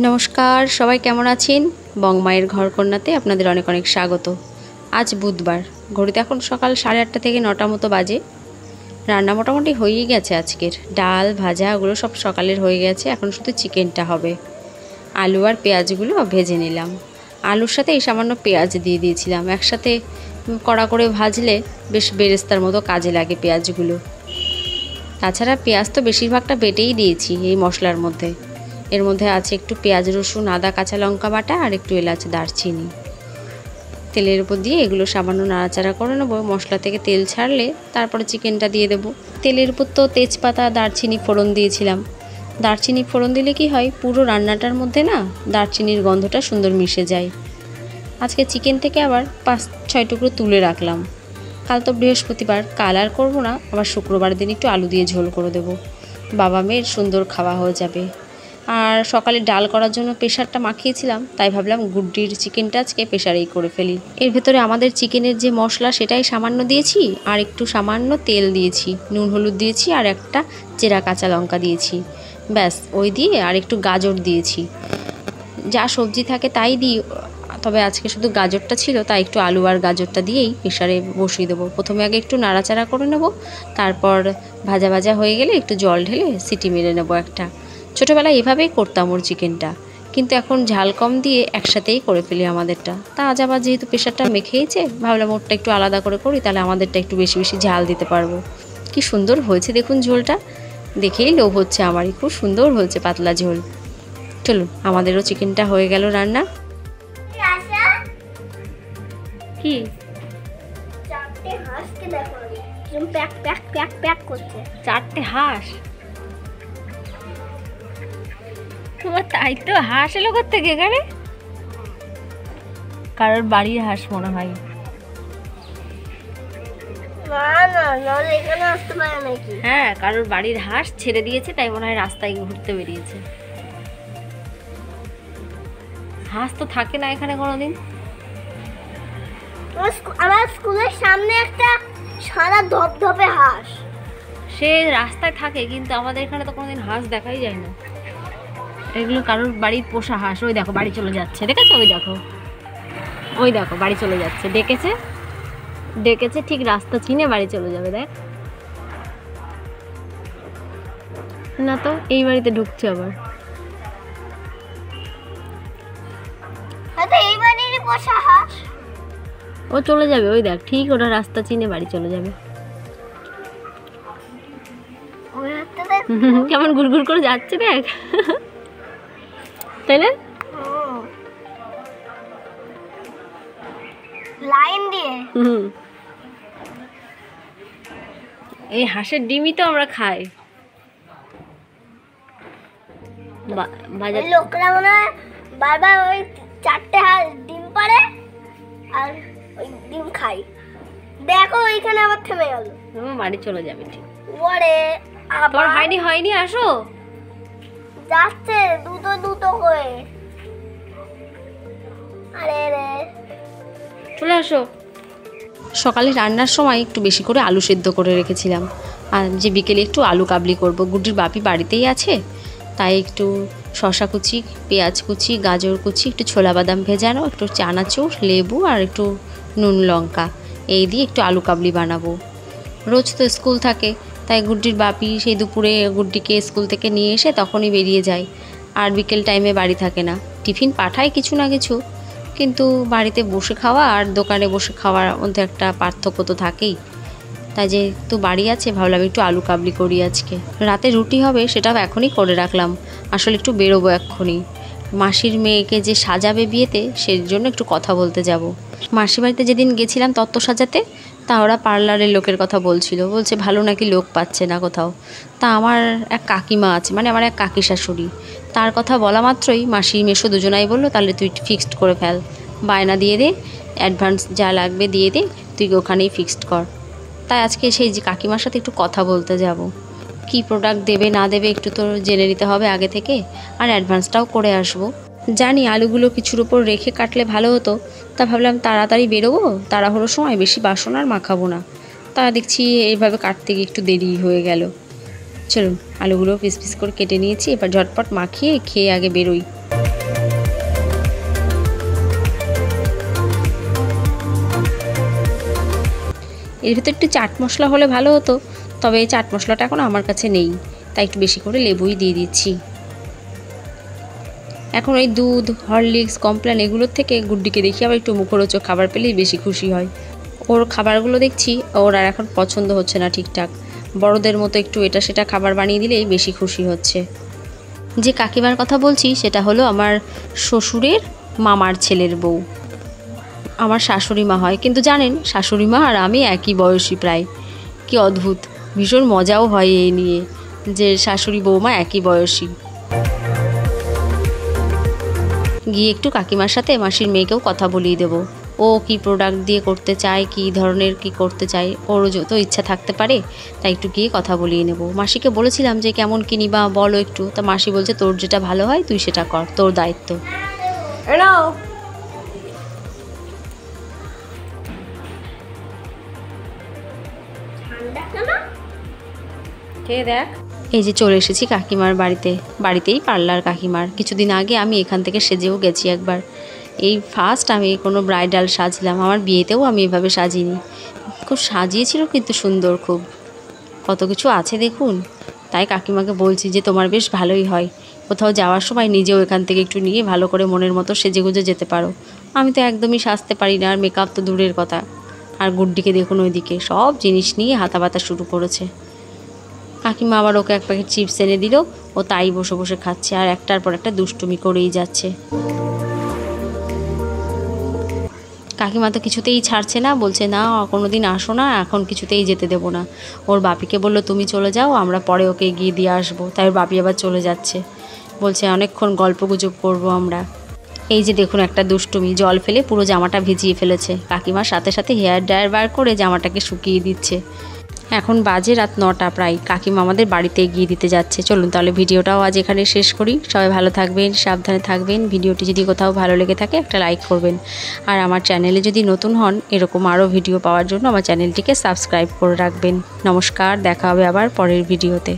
নমস্কার, সবাই কেমন আছেন? বংমায়ের ঘরকন্যাতে আপনাদের অনেক অনেক স্বাগত। আজ বুধবার, ঘড়িতে এখন সকাল 8:30 থেকে 9টা মতো বাজে। রান্না মোটামুটি হয়েই গেছে আজকের। ডাল ভাজা ওগুলো সব সকালের হয়ে গেছে, এখন শুধু চিকেনটা হবে। আলু আর পেঁয়াজগুলো ভেজে নিলাম। আলুর সাথে এই সামান্য পেঁয়াজ দিয়ে দিয়েছিলাম, একসাথে কড়া করে ভাজলে বেশ বেরেস্তার মতো কাজে লাগে পেঁয়াজগুলো। তাছাড়া পেঁয়াজ তো বেশিরভাগটা বেটেই দিয়েছি এই মশলার মধ্যে। এর মধ্যে আছে একটু পেঁয়াজ রসুন আদা কাঁচা লঙ্কা বাটা আর একটু এলাচ দারচিনি। তেলের উপর দিয়ে এগুলো সামান্য নাড়াচাড়া করে নেবো। মশলা থেকে তেল ছাড়লে তারপরে চিকেনটা দিয়ে দেবো। তেলের উপর তো তেজপাতা দারচিনি ফোড়ন দিয়েছিলাম। দারচিনি ফোড়ন দিলে কি হয়, পুরো রান্নাটার মধ্যে না দারচিনির গন্ধটা সুন্দর মিশে যায়। আজকে চিকেন থেকে আবার 5-6 টুকরো তুলে রাখলাম। কাল তো বৃহস্পতিবার, কাল আর করবো না, আবার শুক্রবার দিন একটু আলু দিয়ে ঝোল করে দেবো। বাবা মেয়ের সুন্দর খাওয়া হয়ে যাবে। আর সকালে ডাল করার জন্য প্রেশারটা মাখিয়েছিলাম, তাই ভাবলাম গুড্ডির চিকেনটা আজকে প্রেশারেই করে ফেলি। এর ভেতরে আমাদের চিকেনের যে মশলা সেটাই সামান্য দিয়েছি, আর একটু সামান্য তেল দিয়েছি, নুন হলুদ দিয়েছি, আর একটা চেরা কাঁচা লঙ্কা দিয়েছি। ব্যাস, ওই দিয়ে আর একটু গাজর দিয়েছি। যা সবজি থাকে তাই দিই, তবে আজকে শুধু গাজরটা ছিল, তাই একটু আলু আর গাজরটা দিয়েই প্রেশারে বসিয়ে দেবো। প্রথমে আগে একটু নাড়াচাড়া করে নেব, তারপর ভাজা ভাজা হয়ে গেলে একটু জল ঢেলে সিটি মেরে নেবো একটা। ছোটোবেলায় এভাবেই করতাম ওর চিকেনটা, কিন্তু এখন ঝাল কম দিয়ে একসাথেই করে ফেলি আমাদেরটা। তা আজ আবার যেহেতু প্রেশারটা মেখেইছে, ভাবলাম ওরটা একটু আলাদা করে করি, তাহলে আমাদেরটা একটু বেশি বেশি ঝাল দিতে পারবো। কি সুন্দর হয়েছে দেখুন ঝোলটা, দেখেই লোভ হচ্ছে আমারই। খুব সুন্দর হয়েছে পাতলা ঝোল। চলুন, আমাদেরও চিকেনটা হয়ে গেল রান্না। কি চারটে হাঁসকে দেখো, কিরকম প্যাক প্যাক প্যাক প্যাক করছে। 4টে হাঁস? তোমার তাই তো, হাঁস এলো কোত্থেকে এখানে? কারোর বাড়ির হাঁস মনে হয়। না না, নাহলে এখানে আসতে পারে নাকি? হ্যাঁ, কারোর বাড়ির হাঁস ছেড়ে দিয়েছে, তাই মনে হয় রাস্তায় ঘুরতে বেরিয়েছে। হাঁস তো থাকে না এখানে কোনোদিন। আমার স্কুলের সামনে একটা সাদা ধপধপে হাঁস, সে রাস্তায় থাকে, কিন্তু আমাদের এখানে তো কোনোদিন হাঁস দেখাই যায় না। এগুলো কারোর বাড়ির পোষা হাঁস। ওই দেখো বাড়ি চলে যাচ্ছে, দেখেছো? ওই দেখো, ওই দেখো বাড়ি চলে যাচ্ছে। ডেকেছে ডেকেছে, ঠিক রাস্তা চিনে বাড়ি চলে যাবে। দেখ না তো, এই বাড়িতে ঢুকছে আবার। হয়তো এই বাড়িরই পোষা হাঁস। ও চলে যাবে, ওই দেখ, ঠিক ওটা রাস্তা চিনে বাড়ি চলে যাবে। কেমন গুড়গুড় করে যাচ্ছে দেখ, তাই না? লাইন দিয়ে। এই হাঁসের ডিমই তো আমরা খাই। লোকরা মনে হয় বারবার ওই 4টে হাঁস ডিম পাড়ে আর ওই ডিম খাই। দেখো ওইখানে আবার থেমে গেল, বাড়ি চলে যাবে ঠিক। ওরে আবার হয়নি, আসো। যাচ্ছে দুটো দুটো করে। আরে রে, চলে আসো। সকালে রান্নার সময় একটু বেশি করে আলু সেদ্ধ করে রেখেছিলাম, আর যে বিকেলে একটু আলু কাবলি করব। গুড্ডির বাপি বাড়িতেই আছে, তাই একটু শসা কুচি, পেঁয়াজ কুচি, গাজর কুচি, একটু ছোলা বাদাম ভেজানো, একটু চানাচুর, লেবু আর একটু নুন লঙ্কা, এই দিয়ে একটু আলু কাবলি বানাবো। রোজ তো স্কুল থাকে, তাই গুড্ডির বাপি সেই দুপুরে গুড্ডিকে স্কুল থেকে নিয়ে এসে তখনই বেরিয়ে যায়, আর বিকেল টাইমে বাড়ি থাকে না। টিফিন পাঠায় কিছু না কিছু, কিন্তু বাড়িতে বসে খাওয়া আর দোকানে বসে খাওয়ার মধ্যে একটা পার্থক্য তো থাকেই। তাই যেহেতু বাড়ি আছে, ভাবলাম একটু আলু কাবলি করি আজকে। রাতে রুটি হবে, সেটাও এখনই করে রাখলাম। আসলে একটু বেরোবো এক্ষুনি। মাসির মেয়েকে যে সাজাবে বিয়েতে, সেই জন্য একটু কথা বলতে যাব। মাসির বাড়িতে যেদিন গেছিলাম তত্ত্ব সাজাতে, তা ওরা পার্লারের লোকের কথা বলছে ভালো নাকি লোক পাচ্ছে না কোথাও। তা আমার এক কাকিমা আছে, মানে আমার এক কাকি শাশুড়ি, তার কথা বলা মাত্রই মাসি মেশো দুজনাই বললো, তাহলে তুই ফিক্সড করে ফেল, বায়না দিয়ে দে, অ্যাডভান্স যা লাগবে দিয়ে দে, তুই ওখানেই ফিক্সড কর। তাই আজকে সেই যে কাকিমার সাথে একটু কথা বলতে যাব। কি প্রোডাক্ট দেবে না দেবে একটু তো জেনে নিতে হবে আগে থেকে, আর অ্যাডভান্সটাও করে আসবো। জানি আলুগুলো কিছুর উপর রেখে কাটলে ভালো হতো, তা ভাবলাম তাড়াতাড়ি বেরোবো, তাড়াহুড়োর সময় বেশি বাসন আর মাখাবো না। তা দেখছি এইভাবে কাটতে গিয়ে একটু দেরি হয়ে গেল। চলুন, আলুগুলো পিস পিস করে কেটে নিয়েছি, এবার ঝটপট মাখিয়ে খেয়ে আগে বেরোই। এর ভিতরে একটু চাট মশলা হলে ভালো হতো, তবে এই চাট মশলাটা এখন আমার কাছে নেই, তাই একটু বেশি করে লেবুই দিয়ে দিচ্ছি। এখন ওই দুধ, হরলিক্স, কমপ্ল্যান এগুলোর থেকে গুড্ডিকে দেখি আবার একটু মুখরোচক খাবার পেলেই বেশি খুশি হয়। ওর খাবারগুলো দেখছি ওর আর এখন পছন্দ হচ্ছে না ঠিকঠাক, বড়দের মতো একটু এটা সেটা খাবার বানিয়ে দিলেই বেশি খুশি হচ্ছে। যে কাকিমার কথা বলছি সেটা হলো আমার শ্বশুরের মামার ছেলের বউ, আমার শাশুড়ি মা হয়। কিন্তু জানেন, শাশুড়ি মা আর আমি একই বয়সী প্রায়, কি অদ্ভুত, ভীষণ মজাও হয় এই নিয়ে যে শাশুড়ি বৌমা একই বয়সী। গিয়ে একটু কাকিমার সাথে মাসির মেয়েকেও কথা বলিয়ে দেবো, ও কি প্রোডাক্ট দিয়ে করতে চায়, কি ধরনের কি করতে চায়, ওরও যত ইচ্ছা থাকতে পারে, তাই একটু গিয়ে কথা বলিয়ে নেব। মাসিকে বলেছিলাম যে কেমন কিনি বা বলো একটু, তা মাসি বলছে তোর যেটা ভালো হয় তুই সেটা কর, তোর দায়িত্ব। দেখ, এই যে চলে এসেছি কাকিমার বাড়িতেই পার্লার কাকিমার। কিছুদিন আগে আমি এখান থেকে সেজেও গেছি একবার, এই ফার্স্ট আমি কোনো ব্রাইডাল সাজলাম। আমার বিয়েতেও আমি এভাবে সাজিনি, খুব সাজিয়েছিল কিন্তু সুন্দর, খুব কত কিছু আছে দেখুন। তাই কাকিমাকে বলছি যে তোমার বেশ ভালোই হয়, কোথাও যাওয়ার সময় নিজেও এখান থেকে একটু নিয়ে ভালো করে মনের মতো সেজেগুজে যেতে পারো। আমি তো একদমই সাজতে পারি না, আর মেকআপ তো দূরের কথা। আর গুড্ডিকে দেখুন ওইদিকে সব জিনিস নিয়ে হাতাবাতা শুরু করেছে। কাকিমা আবার ওকে এক প্যাকেট চিপস এনে দিল, ও তাই বসে বসে খাচ্ছে আর একটার পর একটা দুষ্টুমি করেই যাচ্ছে। কাকিমা তো কিছুতেই ছাড়ছে না, বলছে না কোনো দিন আসো না, এখন কিছুতেই যেতে দেবো না। ওর বাপিকে বললো তুমি চলে যাও, আমরা পরে ওকে গিয়ে দিয়ে আসবো। তাই ওর বাপি আবার চলে যাচ্ছে, বলছে অনেকক্ষণ গল্প গুজব করবো আমরা। এই যে দেখুন একটা দুষ্টুমি, জল ফেলে পুরো জামাটা ভিজিয়ে ফেলেছে। কাকিমার সাথে সাথে হেয়ার ড্রায়ার বার করে জামাটাকে শুকিয়ে দিচ্ছে। এখন বাজে রাত 9টা প্রায়, কাকিমা আমাদের বাড়িতে এগিয়ে দিতে যাচ্ছে। চলুন তাহলে ভিডিওটাও আজ এখানে শেষ করি। সবাই ভালো থাকবেন, সাবধানে থাকবেন। ভিডিওটি যদি কোথাও ভালো লেগে থাকে একটা লাইক করবেন, আর আমার চ্যানেলে যদি নতুন হন এরকম আরও ভিডিও পাওয়ার জন্য আমার চ্যানেলটিকে সাবস্ক্রাইব করে রাখবেন। নমস্কার, দেখা হবে আবার পরের ভিডিওতে।